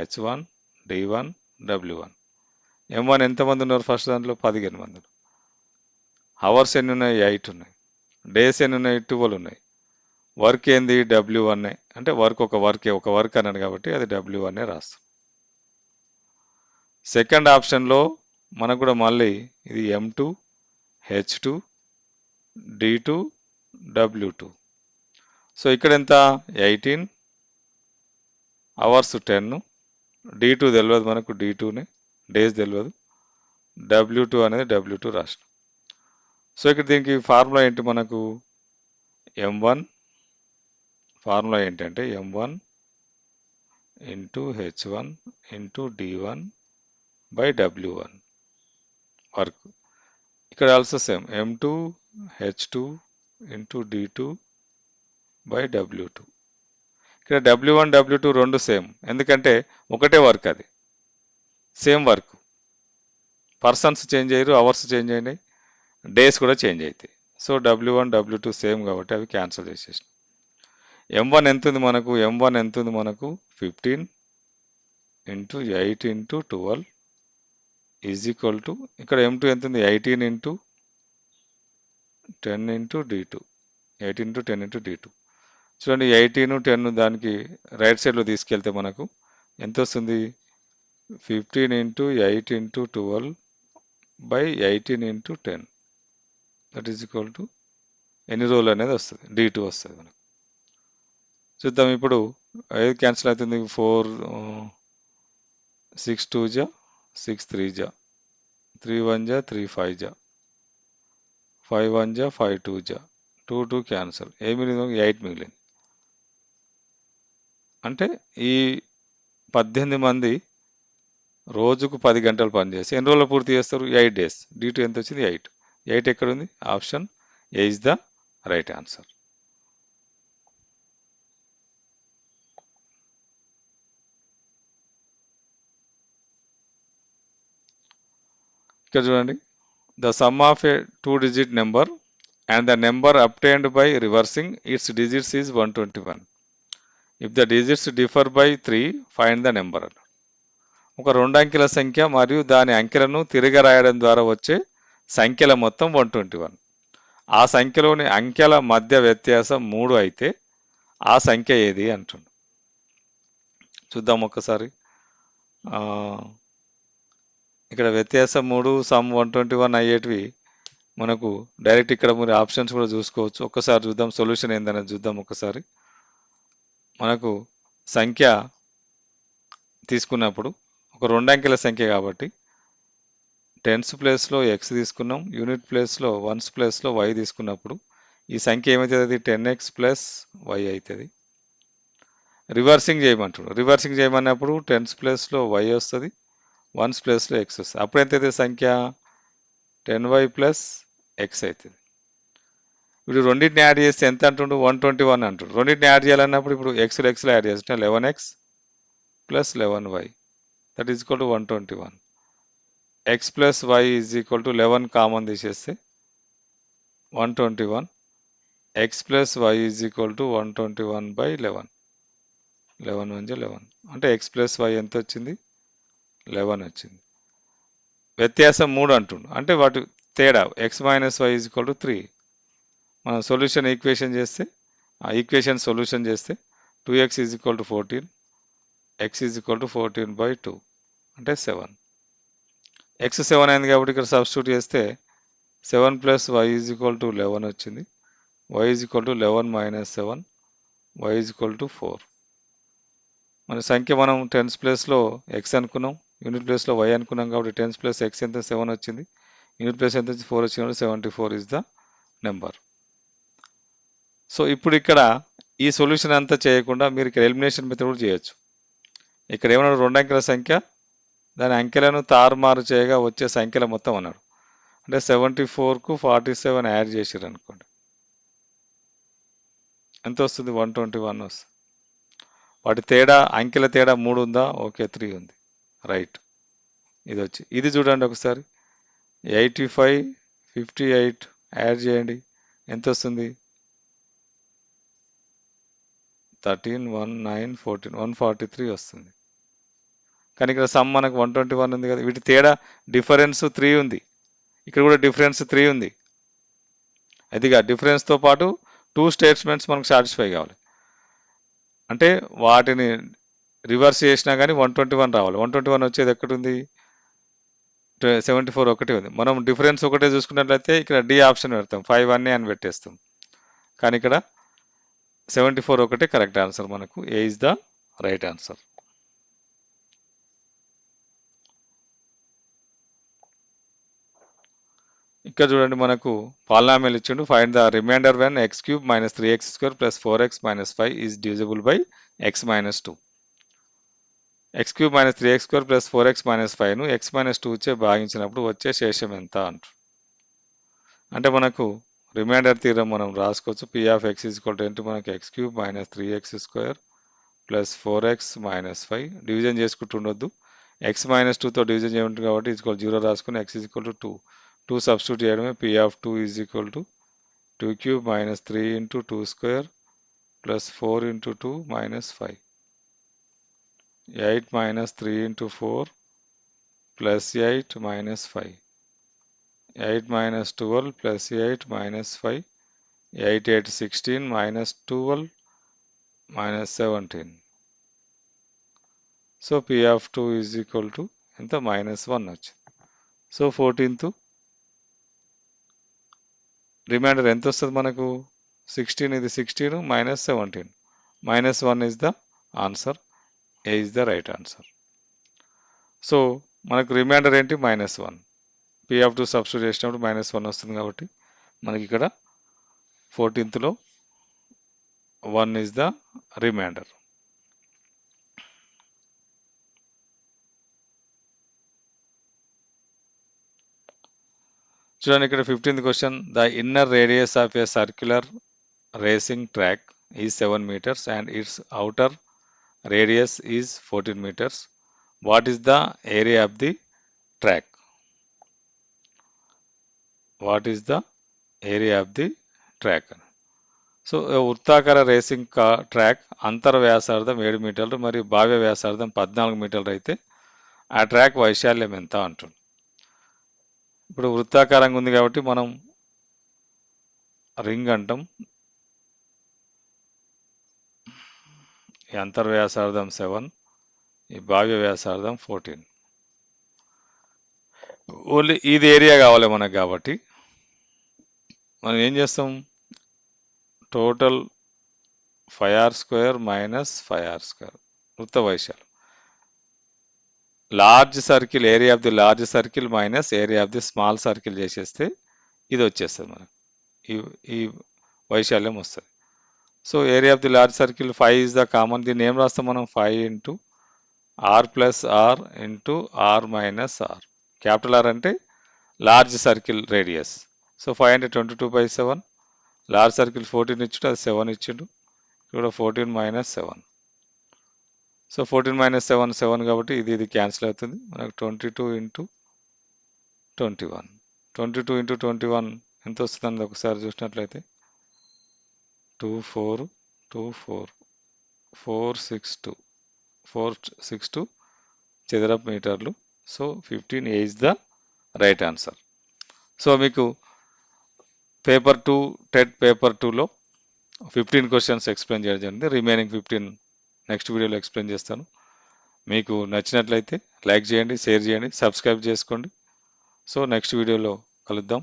H1, D1, W1. M1 ఎంతమంది ఉన్నారు ఫస్ట్ దాంట్లో? 15 మంది. అవర్స్ ఎన్ని ఉన్నాయి? 8 ఉన్నాయి. డేస్ ఎన్ని ఉన్నాయి? 12 ఉన్నాయి. వర్క్ ఏంది? W1. అంటే వర్క్ ఒక వర్క్ అన్నాడు కాబట్టి అది W1 రాస్తాం. సెకండ్ ఆప్షన్లో మనకు కూడా మళ్ళీ ఇది M2, H2, D2, W2. So ఇక్కడ ఎంత? 18, అవర్స్ 10, D2 తెలియదు మనకు, D2నే, డేస్ తెలియదు, W2 అనేది W2 రాష్ట్రం. సో ఇక్కడ దీనికి ఫార్ములా ఏంటి మనకు? M1 ఫార్ములా ఏంటంటే M1 into H1 into D1 by W1 work. ఇక్కడ also same M2 H2 into D2 by W2. ఇక్కడ W1 W2 రెండు సేమ్, ఎందుకంటే ఒకటే వర్క్, అది సేమ్ వర్క్. పర్సన్స్ చేంజ్ అయ్యారు, అవర్స్ చేంజ్ అయినాయి, డేస్ కూడా చేంజ్ అవుతాయి. సో W1 W2 సేమ్ కాబట్టి అవి క్యాన్సిల్ చేసేసిన. M1 ఎంత ఉంది మనకు? M1 ఎంత ఉంది మనకు? 15 into 8 into 12 is equal to, ఇక్కడ M2 ఎంత ఉంది? 18 into 10 into D2. 18 into 10 into D2. చూడండి, 18, 10 దానికి రైట్ సైడ్లో తీసుకెళ్తే మనకు ఎంత వస్తుంది? 15 into 8 into 12 by 18 into 10. That is equal to ఎన్ని రోజులు అనేది వస్తుంది? D2 వస్తుంది మనకు. చూద్దాం ఇప్పుడు. ఏది క్యాన్సిల్ అవుతుంది? 4 6 2 జా, 6 3 జా, 3 1 జా, 3 5 జా, 5 1 జా, 5 2 జా, 2 2 క్యాన్సిల్. ఏమి మిగిలింది? 8 మిగిలింది. అంటే ఈ 18 మంది రోజుకు 10 గంటలు పనిచేసి ఎన్ని రోజులు పూర్తి చేస్తారు? 8 days. D2 ఎంత వచ్చింది? 8. 8 ఎక్కడ ఉంది? Option A is the right answer. ఇక్కడ చూడండి, the sum of A 2-digit number and the number obtained by reversing it's digits is 121. If the digits differ by 3 find the number. ఒక 2 అంకెల సంఖ్య మరియు దాని అంకెలను తిరగ రాయడం ద్వారా వచ్చే సంఖ్యల మొత్తం 121. ఆ సంఖ్యలోని అంకెల మధ్య వ్యత్యాసం 3 అయితే ఆ సంఖ్య ఏది అంటుండు. చూద్దాం ఒక్కసారి. ఇక్కడ వ్యత్యాసం 3 సమ్ 121 అయ్యేటివి మనకు డైరెక్ట్ ఇక్కడ మీరు ఆప్షన్స్ కూడా చూసుకోవచ్చు. ఒక్కసారి చూద్దాం సొల్యూషన్ ఏందనేది చూద్దాం ఒకసారి. మనకు సంఖ్య తీసుకున్నప్పుడు ఒక 2 అంకెల సంఖ్య కాబట్టి టెన్స్ ప్లేస్లో ఎక్స్ తీసుకున్నాం, యూనిట్ ప్లేస్లో వన్స్ ప్లేస్లో వై తీసుకున్నప్పుడు ఈ సంఖ్య ఏమవుతుంది? 10x ప్లస్ వై అవుతుంది. రివర్సింగ్ చేయమంటాడు. రివర్సింగ్ చేయమన్నప్పుడు టెన్స్ ప్లేస్లో వై వస్తుంది, వన్స్ ప్లేస్లో ఎక్స్ వస్తుంది. అప్పుడు ఎంత అవుతుంది సంఖ్య? 10y ప్లస్ ఎక్స్ అవుతుంది. ఇప్పుడు రెండింటిని యాడ్ చేస్తే ఎంత అంటుండు? 121 అంటుండు. రెండింటిని యాడ్ చేయాలన్నప్పుడు ఇప్పుడు ఎక్స్లో యాడ్ చేస్తే 11x plus 11y that is equal to 121. X plus Y is equal to 11 common తీసేస్తే 121. X plus Y is equal to 121/11. 11 నుంచి 11 అంటే ఎక్స్ ప్లస్ వై ఎంత వచ్చింది? 11 వచ్చింది. వ్యత్యాసం 3 అంటుండు. అంటే వాటి తేడా X minus Y is equal to 3. మనం సొల్యూషన్ ఈక్వేషన్ చేస్తే ఆ ఈక్వేషన్ సొల్యూషన్ చేస్తే 2x is equal to 14, x is equal to 14/2 అంటే 7. x 7 అయింది కాబట్టి ఇక్కడ సబ్స్టిట్యూట్ చేస్తే 7 plus Y is equal to 11 వచ్చింది. y is equal to 11 minus 7, y is equal to 4. మన సంఖ్య మనం టెన్స్ ప్లేస్లో ఎక్స్ అనుకున్నాం, యూనిట్ ప్లేస్లో వై అనుకున్నాం కాబట్టి టెన్స్ ప్లస్ ఎక్స్ ఎంత? 7 వచ్చింది. యూనిట్ ప్లేస్ ఎంత? 4 వచ్చింది. 74 ఇస్ ద నెంబర్. సో ఇప్పుడు ఇక్కడ ఈ సొల్యూషన్ అంతా చేయకుండా మీరు ఇక్కడ ఎలిమినేషన్ మెథడ్ కూడా చేయొచ్చు. ఇక్కడ ఏమన్నాడు? 2 అంకెల సంఖ్య, దాని అంకెలను తారుమారు చేయగా వచ్చే సంఖ్యల మొత్తం అన్నాడు. అంటే 74కు 47 యాడ్ చేసారు అనుకోండి, ఎంత వస్తుంది? 121 వస్తుంది. వాటి తేడా అంకెల తేడా 3 ఉందా? ఓకే 3 ఉంది. రైట్. ఇది చూడండి ఒకసారి. 85, 58 యాడ్ చేయండి, ఎంత వస్తుంది? 13, 1, 9, 14, 143 వస్తుంది. కానీ ఇక్కడ సమ్ మనకు 121 ఉంది కదా. వీటి తేడా డిఫరెన్స్ 3 ఉంది. ఇక్కడ కూడా డిఫరెన్స్ 3 ఉంది. అదిగా డిఫరెన్స్తో పాటు 2 స్టేట్మెంట్స్ మనకు సాటిస్ఫై కావాలి. అంటే వాటిని రివర్స్ చేసినా కానీ 121 రావాలి. 121 వచ్చేది ఎక్కడుంది? 74 ఒకటే ఉంది. మనం డిఫరెన్స్ ఒకటే చూసుకున్నట్లయితే ఇక్కడ డి ఆప్షన్ పెడతాం, 5 అన్నీ అని పెట్టేస్తాం. కానీ ఇక్కడ 74 ఒకటే కరెక్ట్ ఆన్సర్. మనకు A is the right answer. ఇక్కడ చూడండి మనకు పాలినామియల్ ఇచ్చిండు. Find the remainder when x³ minus 3x² plus 4x minus 5 is divisible by x minus 2. x³ minus 3x² plus 4x minus 5ను x మైనస్ 2 చే భాగించినప్పుడు వచ్చే శేషం ఎంత అంటారు. అంటే మనకు రిమైండర్ థీరం మనం రాసుకోవచ్చు. p of x is equal to ఏంటి? మనకు x³ minus 3x² plus 4x minus 5 division చేసుకుంటూ ఉండొద్దు. x మైనస్ 2తో డివిజన్ చేయమంటుంది కాబట్టి ఈక్వల్ 0 రాసుకుని x is equal to 2 substitute చేయడమే. p of 2 is equal to 2³ minus 3 into 2² plus 4 into 2 minus 5. 8 minus 3 into 4 plus 8 minus 5. 8 minus 12 plus 8 minus 5. 8, 8, 16 minus 12 minus 17. So p of 2 is equal to ఎంత? Minus 1 వచ్చింది. So 14th reminder ఎంత వస్తుంది మనకు? 16. ఇది 16 minus 17. Minus 1 is the answer. A is the right answer. So మనకు reminder ఏంటి? Minus 1. p of 2 substitute చేసినప్పుడు minus 1 వస్తుంది కాబట్టి మనకి ఇక్కడ 14thలో 1 ఇస్ ద రిమైండర్. చూడండి ఇక్కడ 15th question. The inner radius of A circular racing track is 7 meters and its outer radius is 14 meters. What is the area of the track? What is the area of the track? So వృత్తాకార racing track అంతర్ వ్యాసార్థం 7 మీటర్లు మరియు బాహ్య వ్యాసార్థం 14 మీటర్లు అయితే ఆ ట్రాక్ వైశాల్యం ఎంత అంటుంది. ఇప్పుడు వృత్తాకారంగా ఉంది కాబట్టి మనం రింగ్ అంటాం. ఈ అంతర్ వ్యాసార్థం 7, ఈ బాహ్య వ్యాసార్థం 14. ఓన్లీ ఇది ఏరియా కావాలి మనకు కాబట్టి మనం ఏం చేస్తాం, టోటల్ 5r² మైనస్ 5r² వృత్త వైశాల్యం, large circle area of the large circle minus area of the small circle చేసేస్తే ఇది వచ్చేస్తుంది మనకు, ఈ ఈ వైశాల్యం వస్తుంది. So area of the large circle 5 is the common, దీన్ని ఏం రాస్తాం మనం, 5 into r plus r into r minus r. Capital R అంటే లార్జ్ సర్కిల్ రేడియస్. సో 5 అంటే 22/7, లార్జ్ సర్కిల్ 14 ఇచ్చిండు, అది 7 ఇచ్చిండు, ఇక్కడ 14 మైనస్ 7. సో 14 మైనస్ 7 7 కాబట్టి ఇది క్యాన్సిల్ అవుతుంది, మనకు 22 ఇంటూ 21. 22 ఇంటూ 21 ఎంత వస్తుందండి ఒకసారి చూసినట్లయితే, 24 24 462 462 చదరపు మీటర్లు. So 15A is the right answer. So మీకు పేపర్ 2 టెట్ పేపర్ 2లో 15 క్వశ్చన్స్ ఎక్స్ప్లెయిన్ చేయడం జరిగింది, రిమైనింగ్ 15 నెక్స్ట్ వీడియోలో ఎక్స్ప్లెయిన్ చేస్తాను. మీకు నచ్చినట్లయితే లైక్ చేయండి, షేర్ చేయండి, సబ్స్క్రైబ్ చేసుకోండి. సో నెక్స్ట్ వీడియోలో కలుద్దాం.